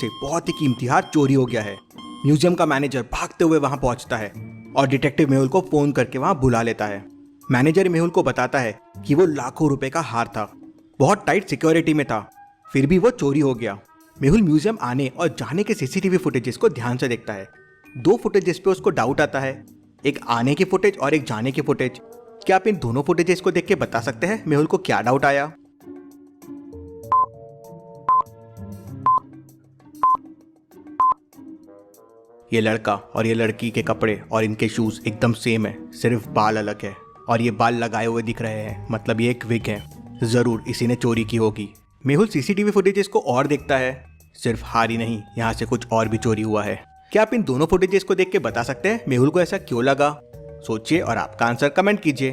से बहुत ही कीमती हार चोरी हो गया है। म्यूजियम का मैनेजर भागते हुए वहां पहुंचता है और डिटेक्टिव मेहुल को फोन करके वहां बुला लेता है। मैनेजर मेहुल को बताता है कि वो लाखों रुपए का हार था, बहुत टाइट सिक्योरिटी में था, फिर भी वो चोरी हो गया। मेहुल म्यूजियम आने और जाने के सीसीटीवी फुटेजेस को ध्यान से देखता है। दो फुटेजेस पे उसको डाउट आता है, एक आने की फुटेज और एक जाने की फुटेज। क्या आप इन दोनों फुटेजेस को देख के बता सकते हैं मेहुल को क्या डाउट आया? ये लड़का और ये लड़की के कपड़े और इनके शूज एकदम सेम है, सिर्फ बाल अलग है और ये बाल लगाए हुए दिख रहे हैं, मतलब ये एक विग है। जरूर इसी ने चोरी की होगी। मेहुल सीसीटीवी फुटेजेस को और देखता है, सिर्फ हार ही नहीं, यहाँ से कुछ और भी चोरी हुआ है। क्या आप इन दोनों फुटेजेस को देख के बता सकते हैं मेहुल को ऐसा क्यों लगा? सोचिए और आपका आंसर कमेंट कीजिए।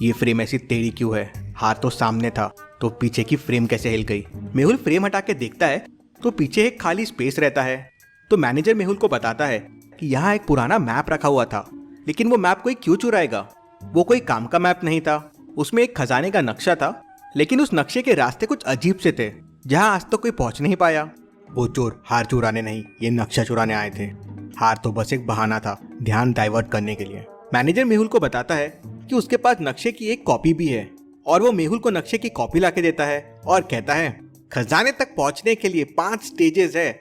ये फ्रेम ऐसी टेढ़ी क्यों है? हाथ तो सामने था, तो पीछे की फ्रेम कैसे हिल गई? मेहुल फ्रेम हटा के देखता है तो पीछे एक खाली स्पेस रहता है। तो मैनेजर मेहुल को बताता है कि यहाँ एक पुराना मैप रखा हुआ था, लेकिन वो मैप कोई क्यों चुराएगा? वो कोई काम का मैप नहीं था, उसमें एक खजाने का नक्शा था, लेकिन उस नक्शे के रास्ते कुछ अजीब से थे, जहाँ आज तक कोई पहुंच नहीं पाया। वो चोर हार चुराने नहीं, ये नक्शा चुराने आए थे। हार तो बस एक बहाना था, ध्यान डाइवर्ट करने के लिए। मैनेजर मेहुल को बताता है कि उसके पास नक्शे की एक कॉपी भी है और वो मेहुल को नक्शे की कॉपी लाके देता है और कहता है, खजाने तक पहुंचने के लिए 5 स्टेजेस है,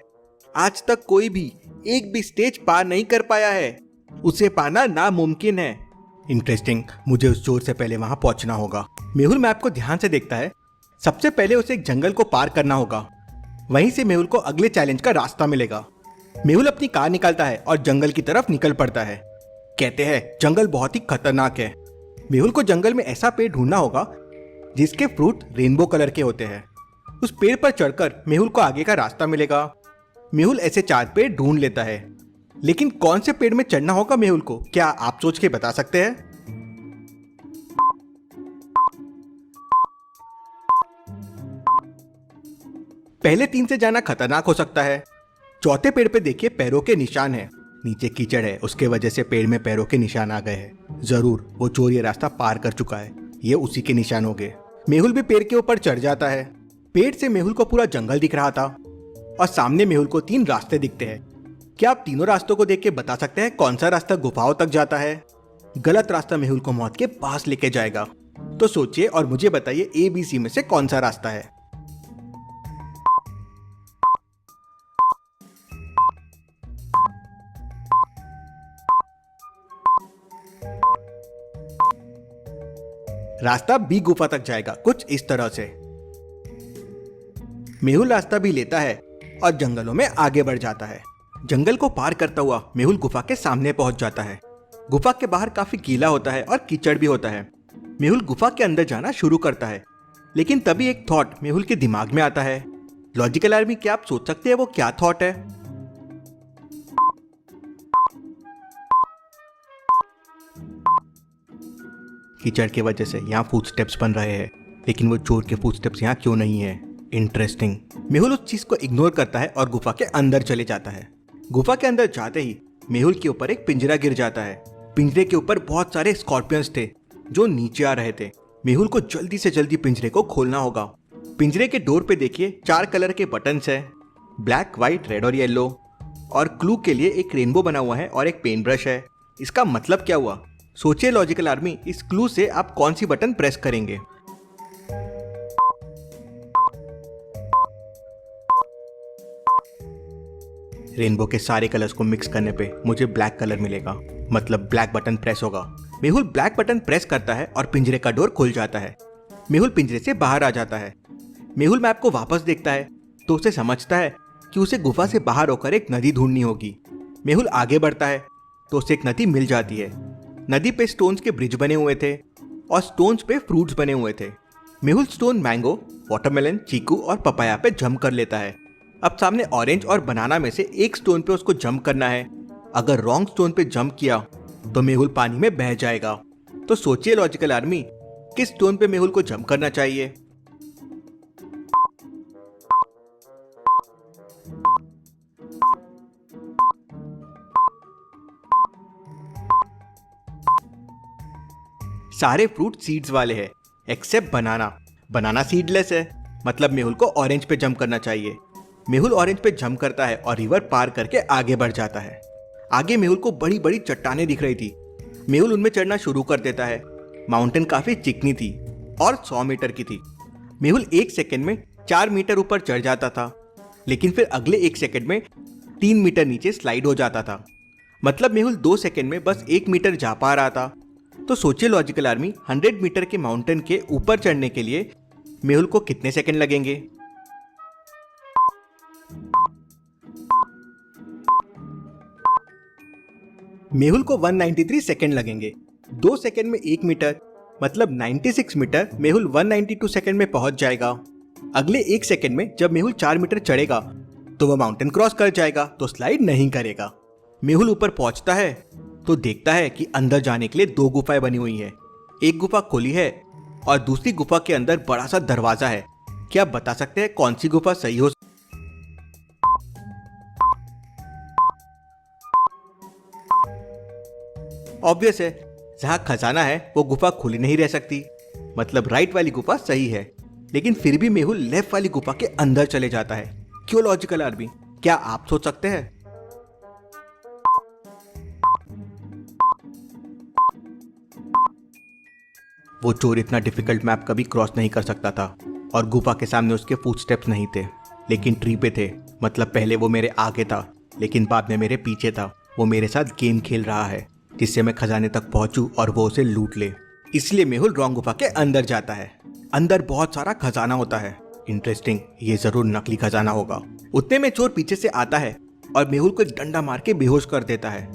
आज तक कोई भी एक भी स्टेज पार नहीं कर पाया है, उसे पाना नामुमकिन है। इंटरेस्टिंग, मुझे उस चोर से पहले वहां पहुंचना होगा। मेहुल मैप को ध्यान से देखता है। सबसे पहले उसे एक जंगल को पार करना होगा, वहीं से मेहुल को अगले चैलेंज का रास्ता मिलेगा। मेहुल अपनी कार निकालता है और जंगल की तरफ निकल पड़ता है। कहते हैं जंगल बहुत ही खतरनाक है। मेहुल को जंगल में ऐसा पेड़ ढूंढना होगा जिसके फ्रूट रेनबो कलर के होते हैं। उस पेड़ पर चढ़कर मेहुल को आगे का रास्ता मिलेगा। मेहुल ऐसे 4 पेड़ ढूंढ लेता है, लेकिन कौन से पेड़ में चढ़ना होगा मेहुल को, क्या आप सोच के बता सकते हैं? पहले 3 से जाना खतरनाक हो सकता है। चौथे पेड़ पे देखिए पैरों के निशान है, नीचे कीचड़ है, उसके वजह से पेड़ में पैरों के निशान आ गए हैं। जरूर वो चोर ये रास्ता पार कर चुका है, ये उसी के निशान हो गए। मेहुल भी पेड़ के ऊपर चढ़ जाता है। पेड़ से मेहुल को पूरा जंगल दिख रहा था और सामने मेहुल को 3 रास्ते दिखते हैं। क्या आप तीनों रास्तों को देख के बता सकते हैं कौन सा रास्ता गुफाओं तक जाता है? गलत रास्ता मेहुल को मौत के पास लेके जाएगा। तो सोचिए और मुझे बताइए ABC में से कौन सा रास्ता है? रास्ता B गुफा तक जाएगा, कुछ इस तरह से। मेहुल रास्ता भी लेता है और जंगलों में आगे बढ़ जाता है। जंगल को पार करता हुआ मेहुल गुफा के सामने पहुंच जाता है। गुफा के बाहर काफी गीला होता है और कीचड़ भी होता है। मेहुल गुफा के अंदर जाना शुरू करता है, लेकिन तभी एक थॉट मेहुल के दिमाग में आता है। लॉजिकल आर्मी, क्या आप सोच सकते हैं वो क्या थॉट है? कीचड़ की वजह से यहाँ फुटस्टेप्स बन रहे हैं, लेकिन वो चोर के फुटस्टेप्स यहाँ क्यों नहीं है? इंटरेस्टिंग। मेहुल उस चीज को इग्नोर करता है और गुफा के अंदर चले जाता है। गुफा के अंदर जाते ही मेहुल के ऊपर एक पिंजरा गिर जाता है। पिंजरे के ऊपर बहुत सारे स्कॉर्पियंस थे जो नीचे आ रहे थे। मेहुल को जल्दी से जल्दी पिंजरे को खोलना होगा। पिंजरे के डोर पे देखिए 4 कलर के बटन्स है, ब्लैक, व्हाइट, रेड और येलो, और क्लू के लिए एक रेनबो बना हुआ है और एक पेन ब्रश है। इसका मतलब क्या हुआ? सोचिए लॉजिकल आर्मी, इस क्लू से आप कौन सी बटन प्रेस करेंगे? रेनबो के सारे कलर्स को मिक्स करने पे मुझे ब्लैक कलर मिलेगा, मतलब ब्लैक बटन प्रेस होगा। मेहुल ब्लैक बटन प्रेस करता है और पिंजरे का डोर खुल जाता है। मेहुल पिंजरे से बाहर आ जाता है। मेहुल मैप को वापस देखता है तो उसे समझता है कि उसे गुफा से बाहर होकर एक नदी ढूंढनी होगी। मेहुल आगे बढ़ता है तो उसे एक नदी मिल जाती है। नदी पे स्टोन्स के ब्रिज बने हुए थे और स्टोन्स पे फ्रूट्स बने हुए थे। मेहुल स्टोन मैंगो, वाटरमेलन, चीकू और पपाया पे जंप कर लेता है। अब सामने ऑरेंज और बनाना में से एक स्टोन पे उसको जंप करना है। अगर रॉन्ग स्टोन पे जंप किया तो मेहुल पानी में बह जाएगा। तो सोचिए लॉजिकल आर्मी, किस स्टोन पे मेहुल को जंप करना चाहिए? सारे फ्रूट सीड्स वाले हैं एक्सेप्ट बनाना। बनाना सीडलेस है, मतलब मेहुल को ऑरेंज पे जंप करना चाहिए। मेहुल ऑरेंज पे जंप करता है और रिवर पार करके आगे बढ़ जाता है। आगे मेहुल को बड़ी बड़ी चट्टानें दिख रही थी। मेहुल उनमें चढ़ना शुरू कर देता है। माउंटेन काफी चिकनी थी और 100 मीटर की थी। मेहुल 1 सेकंड में 4 मीटर ऊपर चढ़ जाता था, लेकिन फिर अगले 1 सेकंड में 3 मीटर नीचे स्लाइड हो जाता था। मतलब मेहुल 2 सेकंड में बस 1 मीटर जा पा रहा था। तो सोचिए लॉजिकल आर्मी, 100 मीटर के माउंटेन के ऊपर चढ़ने के लिए मेहुल को कितने सेकंड लगेंगे? मेहुल को 193 सेकंड लगेंगे। 2 सेकंड में 1 मीटर, मतलब 96 मीटर मेहुल 192 सेकंड में पहुंच जाएगा। अगले 1 सेकंड में जब मेहुल 4 मीटर चढ़ेगा तो वह माउंटेन क्रॉस कर जाएगा, तो स्लाइड नहीं करेगा। मेहुल ऊपर पहुंचता है तो देखता है कि अंदर जाने के लिए 2 गुफाएं बनी हुई हैं। एक गुफा खुली है और दूसरी गुफा के अंदर बड़ा सा दरवाजा है। क्या आप बता सकते हैं कौन सी गुफा सही हो? ऑब्वियस है, जहां खजाना है वो गुफा खुली नहीं रह सकती, मतलब राइट वाली गुफा सही है। लेकिन फिर भी मेहुल लेफ्ट वाली गुफा के अंदर चले जाता है। क्यों लॉजिकल आर्मी? क्या आप सोच सकते हैं? वो चोर इतना डिफिकल्ट मैप कभी क्रॉस नहीं कर सकता था और गुफा के सामने उसके फुटस्टेप्स नहीं थे, लेकिन ट्री पे थे। मतलब पहले वो मेरे आगे था, लेकिन बाद में मेरे पीछे था। वो मेरे साथ गेम खेल रहा है जिससे मैं खजाने तक पहुंचूं और वो उसे लूट ले। इसलिए मेहुल रॉन्ग गुफा के अंदर जाता है। अंदर बहुत सारा खजाना होता है। इंटरेस्टिंग, ये जरूर नकली खजाना होगा। उतने में चोर पीछे से आता है और मेहुल को एक डंडा मार के बेहोश कर देता है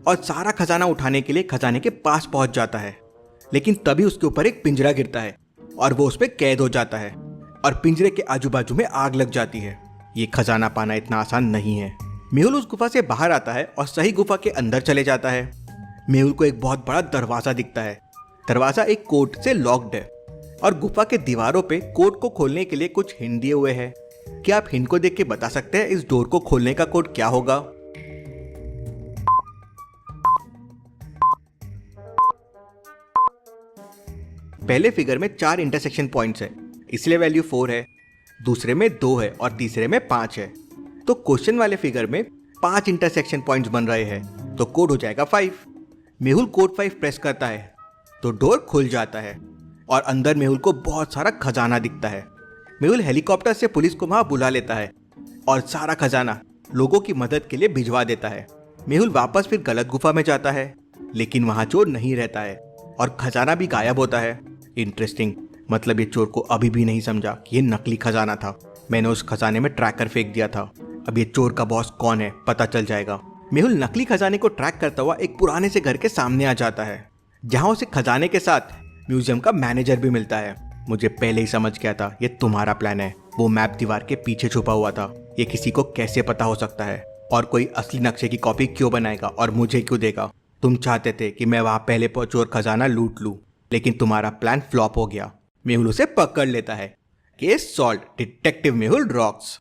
और सारा खजाना उठाने के लिए खजाने के पास पहुंच जाता है। लेकिन तभी उसके ऊपर एक पिंजरा गिरता है और वो उस पर कैद हो जाता है और पिंजरे के आजू बाजू में आग लग जाती है। ये खजाना पाना इतना आसान नहीं है। मेहुल उस गुफा से बाहर आता है और सही गुफा के अंदर चले जाता है। मेहुल को एक बहुत बड़ा दरवाजा दिखता है। दरवाजा एक कोड से लॉक्ड है और गुफा के दीवारों पे कोड को खोलने के लिए कुछ हिंट दिए हुए हैं। क्या आप हिंट को देख के बता सकते हैं इस डोर को खोलने का कोड क्या होगा? पहले फिगर में 4 इंटरसेक्शन पॉइंट्स है, इसलिए वैल्यू 4 है। दूसरे में 2 है और तीसरे में 5 है। तो क्वेश्चन वाले फिगर में 5 इंटरसेक्शन पॉइंट्स बन रहे हैं, तो कोड हो जाएगा 5। मेहुल कोड 5 प्रेस करता है तो डोर खुल जाता है और अंदर मेहुल को बहुत सारा खजाना दिखता है। मेहुल हेलीकॉप्टर से पुलिस को वहां बुला लेता है और सारा खजाना लोगों की मदद के लिए भिजवा देता है। मेहुल वापस फिर गलत गुफा में जाता है, लेकिन वहां चोर नहीं रहता है और खजाना भी गायब होता है। इंटरेस्टिंग, मतलब ये चोर को अभी भी नहीं समझा कि ये नकली खजाना था। मैंने उस खजाने में ट्रैकर फेंक दिया था। अब ये चोर का बॉस कौन है पता चल जाएगा। मेहुल नकली खजाने को ट्रैक करता हुआ एक पुराने से घर के सामने आ जाता है, जहां उसे खजाने के साथ म्यूजियम का मैनेजर भी मिलता है। मुझे पहले ही समझ गया था ये तुम्हारा प्लान है। वो मैप दीवार के पीछे छुपा हुआ था। ये किसी को कैसे पता हो सकता है? और कोई असली नक्शे की कॉपी क्यों बनाएगा और मुझे क्यों देगा? तुम चाहते थे कि मैं वहां पहले पहुंचूं और खजाना लूट लूं, लेकिन तुम्हारा प्लान फ्लॉप हो गया। मेहुल उसे पकड़ लेता है। Case solve, detective Mehul rocks.